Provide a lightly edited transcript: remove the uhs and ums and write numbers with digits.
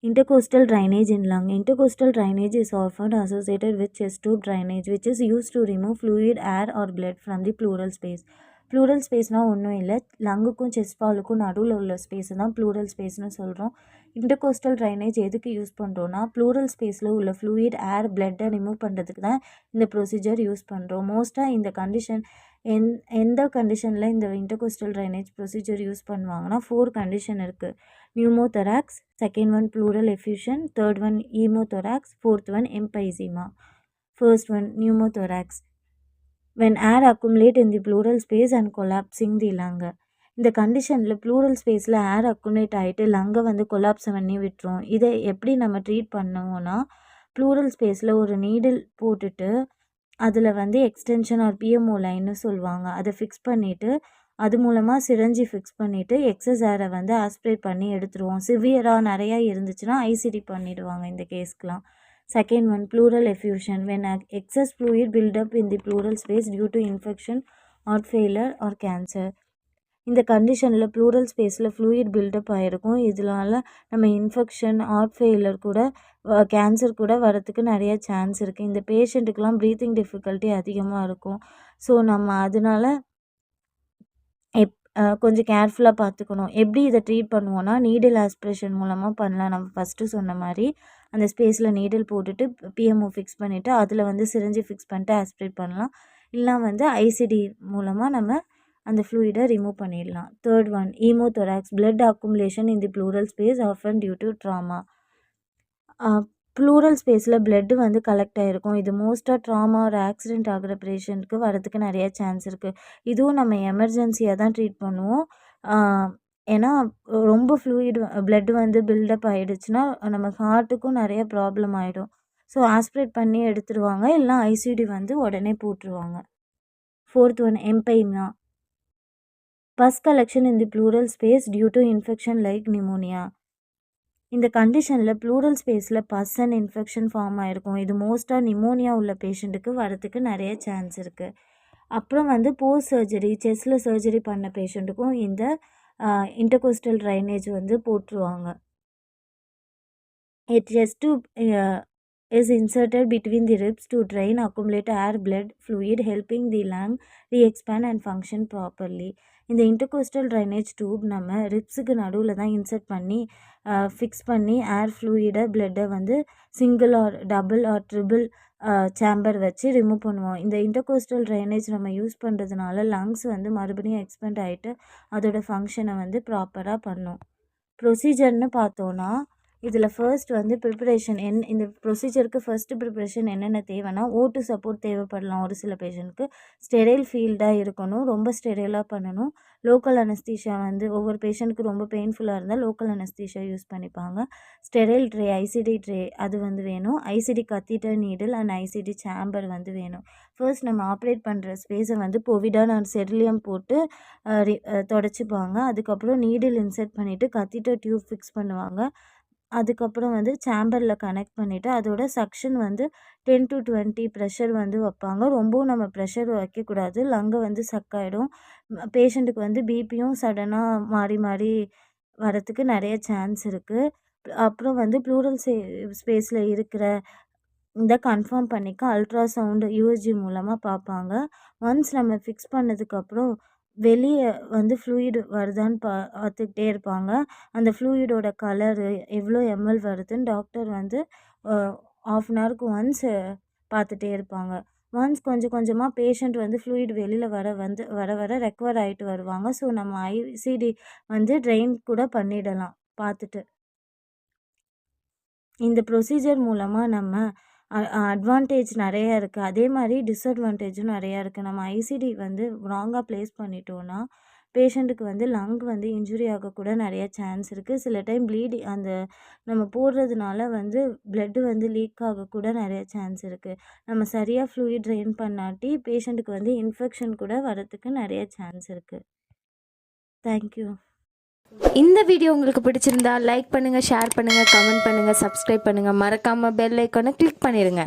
Intercostal drainage in lung. Intercostal drainage is often associated with chest tube drainage, which is used to remove fluid, air or blood from the pleural space. Pleural ஸ்பேஸ்னால் ஒன்றும் இல்லை, லங்குக்கும் chest வாலுக்கும் நடுவில் உள்ள space தான் plural ஸ்பேஸ்னு சொல்கிறோம். Intercostal drainage எதுக்கு use பண்ணுறோன்னா, plural ஸ்பேஸில் உள்ள ஃப்ளூயிட், ஏர், பிளட்டை ரிமூவ் பண்ணுறதுக்கு தான் இந்த ப்ரொசீஜர் யூஸ் பண்ணுறோம். மோஸ்ட்டாக இந்த கண்டிஷன் எந்த கண்டிஷனில் இந்த இன்டர்கோஸ்டல் ட்ரைனேஜ் ப்ரொசீஜர் யூஸ் பண்ணுவாங்கன்னா 4 கண்டிஷன் இருக்குது. Pneumothorax, second one pleural effusion, third one haemothorax, fourth one emphysema. First one pneumothorax. when air accumulate in the pleural space and collapsing the lung. இந்த கண்டிஷனில் plural ஸ்பேஸில் ஏர் accumulate ஆகிட்டு லங்கை வந்து collapse பண்ணி விட்டுரும். இதை எப்படி நம்ம ட்ரீட் பண்ணுவோன்னா, ப்ளூரல் ஸ்பேஸில் ஒரு நீடில் போட்டுட்டு அதில் வந்து எக்ஸ்டென்ஷன் ஆர் பிஎம்ஓ லைன்னு சொல்லுவாங்க, அதை ஃபிக்ஸ் பண்ணிவிட்டு அது மூலமாக சிரஞ்சி ஃபிக்ஸ் பண்ணிவிட்டு எக்ஸஸ் ஏரை வந்து ஆஸ்பிரேட் பண்ணி எடுத்துருவோம். சிவியராக நிறையா இருந்துச்சுன்னா ஐசிடி பண்ணிவிடுவாங்க இந்த கேஸ்க்கெலாம். Second one, pleural effusion. When excess fluid build up in the pleural space due to infection, heart failure or cancer. இந்த கண்டிஷனில் ப்ளூரல் ஸ்பேஸில் ஃப்ளூயிட் பில்டப் ஆகிருக்கும். இதனால நம்ம இன்ஃபெக்ஷன், ஹார்ட் ஃபெயிலர் கூட, கேன்சர் கூட வரத்துக்கு நிறைய சான்ஸ் இருக்குது. இந்த பேஷண்ட்டுக்கெலாம் ப்ரீத்திங் டிஃபிகல்ட்டி அதிகமாக இருக்கும். ஸோ நம்ம அதனால கொஞ்சம் கேர்ஃபுல்லாக பார்த்துக்கணும். எப்படி இதை ட்ரீட் பண்ணுவோன்னா, நீடில் ஆஸ்பிரேஷன் மூலமாக பண்ணலாம். நம்ம ஃபஸ்ட்டு சொன்ன மாதிரி அந்த ஸ்பேஸில் நீடில் போட்டுட்டு பிஎம்ஓ ஃபிக்ஸ் பண்ணிவிட்டு அதில் வந்து சிரிஞ்சி ஃபிக்ஸ் பண்ணிட்டு ஆஸ்பிரேட் பண்ணலாம். இல்லைனா வந்து ஐசிடி மூலமாக நம்ம அந்த ஃப்ளூயிடை ரிமூவ் பண்ணிடலாம். Third one, haemothorax. Blood accumulation in the pleural space often due to trauma. Pleural ஸ்பேஸில் பிளட்டு வந்து கலெக்ட் ஆகிருக்கும். இது மோஸ்ட்டாக ட்ராமா ஒரு ஆக்சிடெண்ட் ஆகிற பேஷண்ட்டுக்கு வரதுக்கு நிறைய சான்ஸ் இருக்குது. இதுவும் நம்ம எமர்ஜென்சியாக தான் ட்ரீட் பண்ணுவோம். ஏன்னா ரொம்ப ஃப்ளூயிட் பிளட் வந்து பில்டப் ஆகிடுச்சுன்னா நம்ம ஹார்ட்டுக்கும் நிறைய ப்ராப்ளம் ஆகிடும். ஸோ ஆஸ்பிரேட் பண்ணி எடுத்துருவாங்க, இல்லைனா ஐசிடி வந்து உடனே போட்டுருவாங்க. Fourth one, empyema. Pus collection in the pleural space due to infection like pneumonia. இந்த கண்டிஷனில் ப்ளூரல் ஸ்பேஸில் பஸ் அண்ட் இன்ஃபெக்ஷன் ஃபார்ம் ஆகிருக்கும். இது மோஸ்ட்டாக நிமோனியா உள்ள பேஷண்ட்டுக்கு வரத்துக்கு நிறைய சான்ஸ் இருக்குது. அப்புறம் வந்து போஸ்ட் சர்ஜரி, செஸ்ட்டில் சர்ஜரி பண்ண பேஷண்ட்டுக்கும் இந்த இன்டர்கோஸ்டல் ட்ரைனேஜ் வந்து போட்டுருவாங்க. chest tube is inserted between the ribs to drain accumulate air, blood, fluid, helping the lung re-expand and function properly. இந்த இன்டர்கோஸ்டல் ட்ரைனேஜ் டியூப் நம்ம ரிப்ஸுக்கு நடுவில் தான் இன்சர்ட் பண்ணி ஃபிக்ஸ் பண்ணி ஏர், ஃப்ளூயிடை, பிளட்டை வந்து single or double or triple chamber வச்சு ரிமூவ் பண்ணுவோம். இந்த இன்டர்கோஸ்டல் ட்ரைனேஜ் நம்ம யூஸ் பண்ணுறதுனால லங்ஸ் வந்து மறுபடியும் எக்ஸ்பேண்ட் ஆகிட்டு அதோட ஃபங்க்ஷனை வந்து ப்ராப்பராக பண்ணும். ப்ரொசீஜர்னு பார்த்தோன்னா, இதில் ஃபர்ஸ்ட் வந்து ப்ரிப்பரேஷன் இந்த ப்ரொசீஜருக்கு ஃபர்ஸ்ட்டு ப்ரிப்பரேஷன் என்னென்ன தேவைன்னா, ஓட்டு சப்போர்ட் தேவைப்படலாம் ஒரு சில பேஷண்ட்க்கு. ஸ்டெரைல் ஃபீல்டாக இருக்கணும், ரொம்ப ஸ்டெரைலாக பண்ணணும். லோக்கல் அனஸ்தீஷியா வந்து ஒவ்வொரு பேஷண்ட்டுக்கு ரொம்ப பெயின்ஃபுல்லாக இருந்தால் லோக்கல் அனஸ்தீஷியா யூஸ் பண்ணிப்பாங்க. ஸ்டெரைல் ட்ரே, ஐசிடி ட்ரே அது வந்து வேணும். ICT catheter needle and ICT chamber வந்து வேணும். ஃபர்ஸ்ட் நம்ம ஆப்ரேட் பண்ணுற ஸ்பேஸை வந்து போவிடான் அண்ட் செரிலியம் போட்டு தொடச்சிப்பாங்க. அதுக்கப்புறம் நீடில் இன்சர்ட் பண்ணிவிட்டு கத்தீட்டர் டியூப் ஃபிக்ஸ் பண்ணுவாங்க. அதுக்கப்புறம் வந்து சேம்பரில் கனெக்ட் பண்ணிவிட்டு அதோட சக்ஷன் வந்து 10 to 20 ப்ரெஷர் வந்து வைப்பாங்க. ரொம்பவும் நம்ம ப்ரெஷர் வைக்கக்கூடாது, லங்கை வந்து சக்காயிடும். பேஷண்ட்டுக்கு வந்து பிபியும் சடனாக மாறி மாறி வரத்துக்கு நிறைய சான்ஸ் இருக்குது. அப்புறம் வந்து ப்ளூரல் ஸ்பேஸில் இருக்கிற இந்த கன்ஃபார்ம் பண்ணிக்க அல்ட்ராசவுண்டு யூஎஸ்ஜி மூலமாக பார்ப்பாங்க. ஒன்ஸ் நம்ம ஃபிக்ஸ் பண்ணதுக்கப்புறம் வெளியே வந்து ஃப்ளூயிட் வருதான்னு பார்த்துக்கிட்டே இருப்பாங்க. அந்த ஃப்ளூயிடோட கலரு எவ்வளோ எம்எல் வருதுன்னு டாக்டர் வந்து ½ அன் ஹவருக்கு ஒன்ஸ் பார்த்துட்டே இருப்பாங்க. ஒன்ஸ் கொஞ்சம் கொஞ்சமாக பேஷண்ட் வந்து ஃப்ளூயிட் வெளியில் வர வர ரெக்கவர் ஆகிட்டு வருவாங்க. ஸோ நம்ம ஐசிடி வந்து ட்ரெயின் கூட பண்ணிடலாம் பார்த்துட்டு. இந்த ப்ரொசீஜர் மூலமாக நம்ம அட்வான்டேஜ் நிறையா இருக்குது, அதே மாதிரி டிஸ்அட்வான்டேஜும் நிறையா இருக்குது. நம்ம ஐசிடி வந்து ராங்காக ப்ளேஸ் பண்ணிட்டோன்னா பேஷண்ட்டுக்கு வந்து லங் வந்து இன்ஜுரி ஆகக்கூட நிறைய சான்ஸ் இருக்குது. சில டைம் அந்த நம்ம போடுறதுனால வந்து பிளட்டு வந்து லீக் ஆகக்கூட நிறைய சான்ஸ் இருக்குது. நம்ம சரியாக ஃப்ளூயிட் ட்ரெயின் பண்ணாட்டி பேஷண்ட்டுக்கு வந்து இன்ஃபெக்ஷன் கூட வரத்துக்கு நிறைய சான்ஸ் இருக்குது. தேங்க்யூ. இந்த வீடியோ உங்களுக்கு பிடிச்சிருந்தா லைக் பண்ணுங்கள், ஷேர் பண்ணுங்கள், கமெண்ட் பண்ணுங்கள், சப்ஸ்கிரைப் பண்ணுங்கள். மறக்காமல் பெல் ஐக்கானை கிளிக் பண்ணிடுங்க.